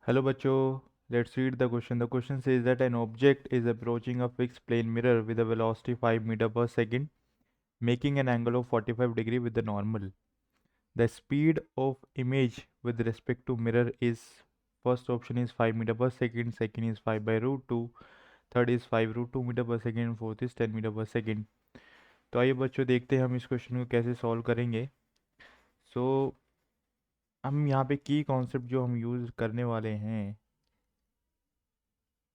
Hello बच्चों, let's read the question. The question says that an object is approaching a fixed plane mirror with a velocity 5 meter per second, making an angle of 45 degree with the normal. The speed of image with respect to mirror is, first option is 5 meter per second, second is 5 by root 2, third is 5 root 2 metre पर second, fourth is 10 metre पर second. तो आइए बच्चों देखते हैं हम इस question को कैसे सॉल्व करेंगे. सो हम यहाँ पे की कॉन्सेप्ट जो हम यूज़ करने वाले हैं,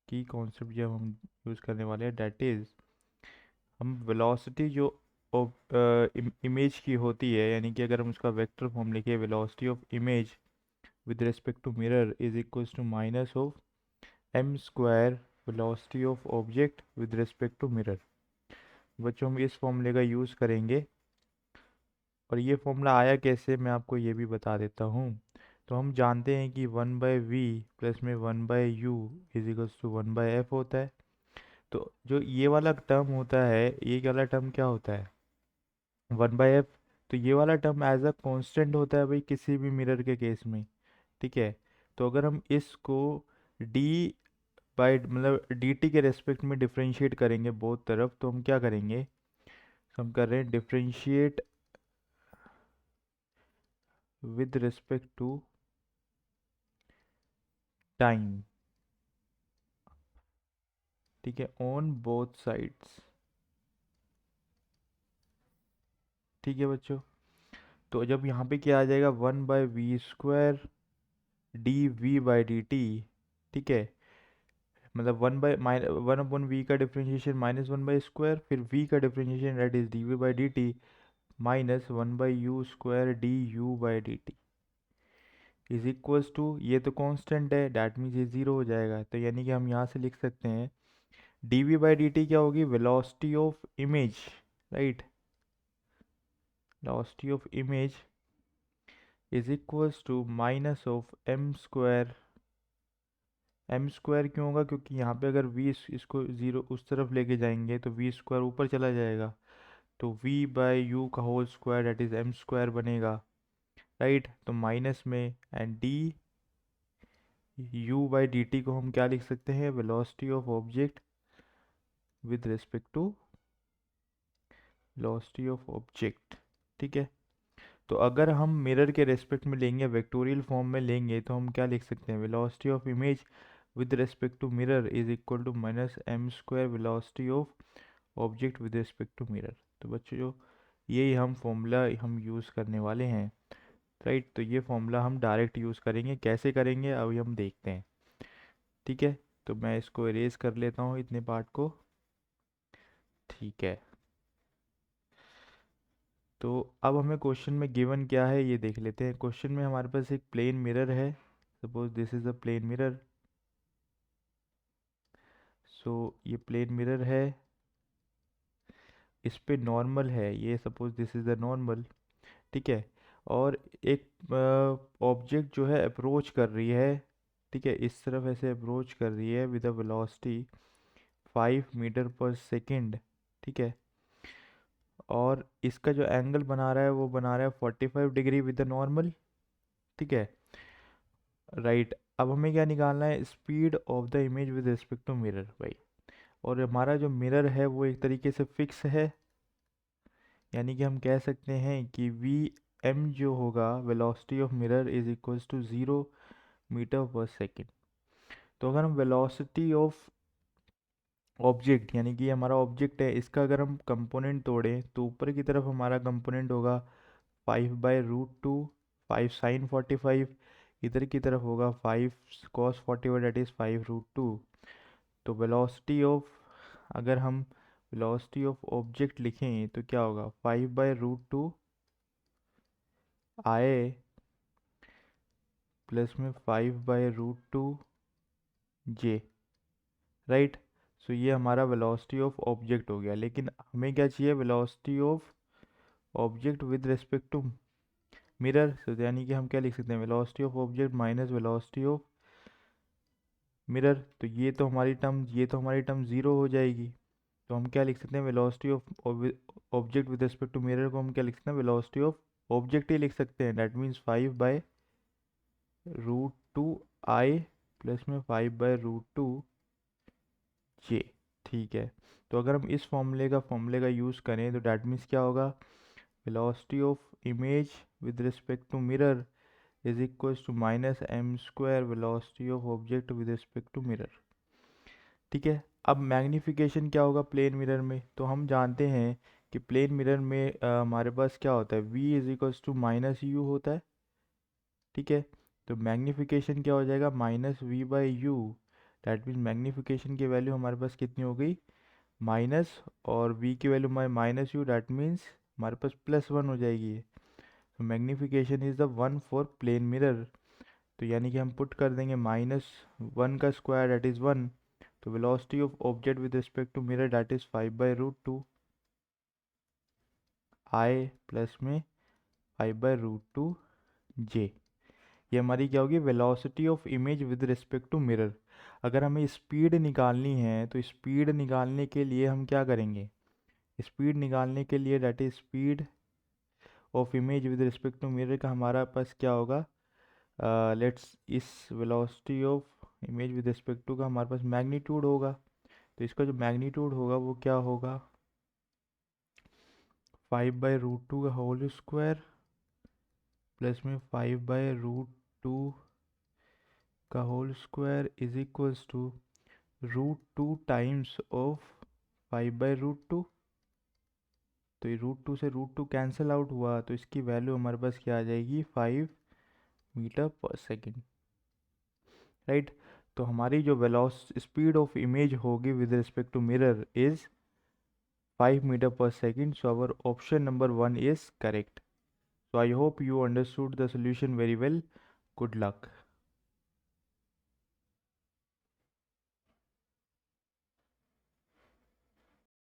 की कॉन्सेप्ट जो हम यूज़ करने वाले हैं डैट इज़, हम वेलोसिटी जो इमेज की होती है, यानी कि अगर हम उसका वेक्टर फॉर्म लिखे, velocity of image with respect to mirror is equals to minus of M square velocity of object with respect to mirror. बच्चों हम इस फॉर्मूले का यूज़ करेंगे, और ये फॉर्मूला आया कैसे मैं आपको ये भी बता देता हूँ. तो हम जानते हैं कि 1/v प्लस में 1/u is equals to 1/f होता है. तो जो ये वाला टर्म होता है, ये वाला टर्म क्या होता है, 1/f. तो ये वाला टर्म एज अ कांस्टेंट होता है भाई किसी भी मिरर के केस में. ठीक है. तो अगर हम इसको d बाई मतलब dt के रेस्पेक्ट में डिफरेंशिएट करेंगे बोथ तरफ, तो हम क्या करेंगे, हम कर रहे हैं differentiate with respect to time. ठीक है, ऑन बोथ साइड्स. ठीक है बच्चों. तो जब यहाँ पे क्या आ जाएगा, 1/v² dv/dt. ठीक है, मतलब 1/1/v का डिफरेंशिएशन -1/स्क्वायर, फिर v का differentiation that is dv/dt minus 1/u² du/dt is equals to, ये तो कांस्टेंट है, डैट मीन्स ये ज़ीरो हो जाएगा. तो यानी कि हम यहाँ से लिख सकते हैं dv/dt क्या होगी, velocity of image, right, velocity of image is equals to minus of M square. M square क्यों होगा, क्योंकि यहाँ पे अगर v इसको ज़ीरो उस तरफ लेके जाएंगे तो v² ऊपर चला जाएगा, तो v/u का whole square that is m² बनेगा, राइट. तो माइनस में एंड du/dt को हम क्या लिख सकते हैं, velocity of object with respect to velocity of object. ठीक है. तो अगर हम मिरर के रेस्पेक्ट में लेंगे, वेक्टोरियल फॉर्म में लेंगे, तो हम क्या लिख सकते हैं, velocity of image with respect to mirror is equal to minus m² velocity of object with respect to mirror. तो बच्चों जो यही हम फॉर्मूला हम यूज़ करने वाले हैं, राइट. तो ये फॉर्मूला हम डायरेक्ट यूज़ करेंगे, कैसे करेंगे अभी हम देखते हैं. ठीक है. तो मैं इसको इरेज कर लेता हूँ इतने पार्ट को. ठीक है. तो अब हमें क्वेश्चन में गिवन क्या है ये देख लेते हैं. क्वेश्चन में हमारे पास एक प्लेन मिरर है. Suppose this is a plane mirror. So ये प्लेन मिरर है, इस पे नॉर्मल है, ये suppose this is the normal. ठीक है. और एक ऑब्जेक्ट जो है अप्रोच कर रही है, ठीक है, इस तरफ ऐसे अप्रोच कर रही है विद अ वेलोसिटी 5 मीटर पर सेकेंड. ठीक है. और इसका जो एंगल बना रहा है वो बना रहा है 45 डिग्री विद द नॉर्मल. ठीक है, राइट. अब हमें क्या निकालना है, speed of the image with respect to mirror भाई. और हमारा जो मिरर है वो एक तरीके से फिक्स है, यानी कि हम कह सकते हैं कि वी एम जो होगा, velocity of mirror is equals to 0 metre पर सेकेंड. तो अगर हम वेलोसिटी ऑफ ऑब्जेक्ट, यानी कि हमारा ऑब्जेक्ट है, इसका अगर हम कंपोनेंट तोड़ें तो ऊपर की तरफ हमारा कंपोनेंट होगा 5/√2 5 sin 45. इधर की तरफ होगा 5 cos 45 डेट इज़ 5√2. तो वेलोसिटी ऑफ, अगर हम वेलोसिटी ऑफ ऑब्जेक्ट लिखें तो क्या होगा, 5/√2 आए प्लस में 5/√2 जे, राइट. सो ये हमारा वेलोसिटी ऑफ ऑब्जेक्ट हो गया. लेकिन हमें क्या चाहिए, velocity of object with respect to mirror. यानी कि हम क्या लिख सकते हैं, velocity of object minus velocity of mirror. तो ये तो हमारी टर्म ज़ीरो हो जाएगी. तो हम क्या लिख सकते हैं, velocity of object with respect to mirror को हम क्या लिख सकते हैं, वेलोसिटी ऑफ ऑब्जेक्ट ही लिख सकते हैं. दैट मीन्स 5/√2 आई प्लस में 5/√2 जे। ठीक है, तो अगर हम इस फॉर्मूले का यूज़ करें तो डैट मीन्स क्या होगा, velocity of image with respect to mirror is equals to minus M square velocity of object with respect to mirror. ठीक है, अब मैग्नीफिकेशन क्या होगा प्लेन मिरर में, तो हम जानते हैं कि प्लेन मिरर में हमारे पास क्या होता है, v is equals to minus U होता है। ठीक है, तो मैग्नीफिकेशन क्या हो जाएगा, -v/u। डैट मीन्स मैग्नीफिकेशन की वैल्यू हमारे पास कितनी हो गई, माइनस, और v की वैल्यू -u, डैट मीन्स हमारे पास +1 हो जाएगी। तो magnification is the 1 for plane mirror. तो यानी कि हम पुट कर देंगे -1 का स्क्वायर डैट इज़ 1। तो velocity of object with respect to mirror that is 5/√2 I plus में 5/√2 जे। ये हमारी क्या होगी, velocity of image with respect to mirror. अगर हमें स्पीड निकालनी है तो स्पीड निकालने के लिए हम क्या करेंगे, स्पीड निकालने के लिए that is speed of image with respect to mirror का हमारा पास क्या होगा, लेट्स इस velocity of image with respect to का हमारे पास मैग्नीट्यूड होगा। तो इसका जो मैग्नीट्यूड होगा वो क्या होगा, 5/√2 का होल स्क्वायर प्लस में 5/√2 का whole square is equals to √2 times of 5/√2। तो ये √2 से √2 कैंसिल आउट हुआ, तो इसकी वैल्यू हमारे पास क्या आ जाएगी, 5 मीटर पर सेकेंड। राइट, तो हमारी जो वेलोस स्पीड ऑफ इमेज होगी with respect to mirror is 5 metre पर second. So our option number 1 is correct. So I hope you understood the solution very well. Good luck.